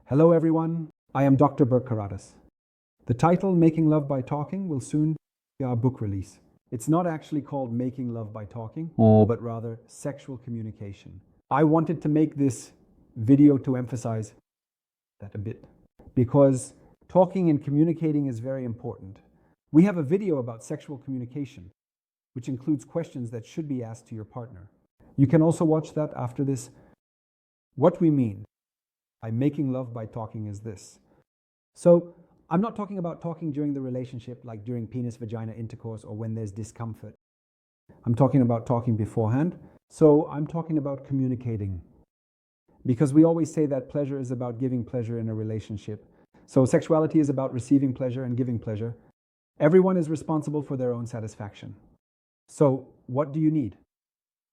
Hello everyone, I am Dr.berkkkaratas. The title, Making Love by Talking, will soon be our book release. It's not actually called Making Love by Talking, but rather Sexual Communication. I wanted to make this video to emphasize that a bit, because talking and communicating is very important. We have a video about sexual communication, which includes questions that should be asked to your partner. You can also watch that after this. What we mean by making love by talking is this. So I'm not talking about talking during the relationship, like during penis-vagina intercourse or when there's discomfort. I'm talking about talking beforehand. So I'm talking about communicating. Because we always say that pleasure is about giving pleasure in a relationship. So sexuality is about receiving pleasure and giving pleasure. Everyone is responsible for their own satisfaction. So what do you need?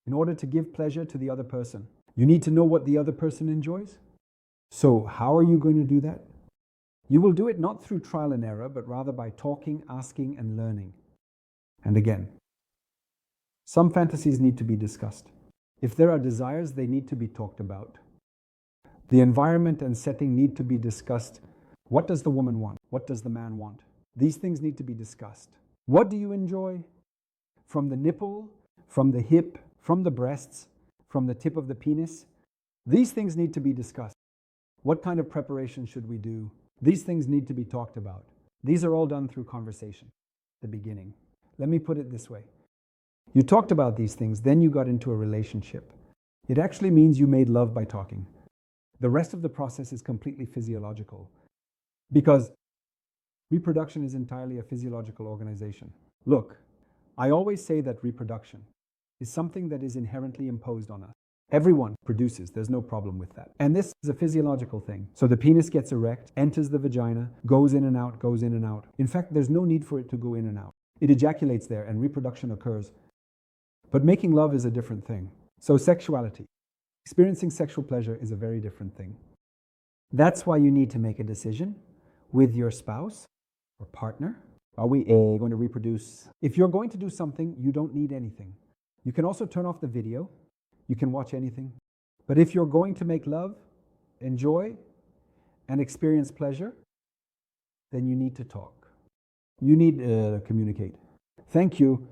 In order to give pleasure to the other person, you need to know what the other person enjoys. So how are you going to do that? You will do it not through trial and error, but rather by talking, asking, and learning. And again, some fantasies need to be discussed. If there are desires, they need to be talked about. The environment and setting need to be discussed. What does the woman want? What does the man want? These things need to be discussed. What do you enjoy? From the nipple, from the hip, from the breasts, from the tip of the penis? These things need to be discussed. What kind of preparation should we do? These things need to be talked about. These are all done through conversation, the beginning. Let me put it this way. You talked about these things, then you got into a relationship. It actually means you made love by talking. The rest of the process is completely physiological, because reproduction is entirely a physiological organization. Look, I always say that reproduction is something that is inherently imposed on us. Everyone produces, there's no problem with that. And this is a physiological thing. So the penis gets erect, enters the vagina, goes in and out, goes in and out. In fact, there's no need for it to go in and out. It ejaculates there and reproduction occurs. But making love is a different thing. So sexuality, experiencing sexual pleasure is a very different thing. That's why you need to make a decision with your spouse or partner. Are we going to reproduce? If you're going to do something, you don't need anything. You can also turn off the video. You can watch anything. But if you're going to make love, enjoy, and experience pleasure, then you need to talk. You need to communicate. Thank you.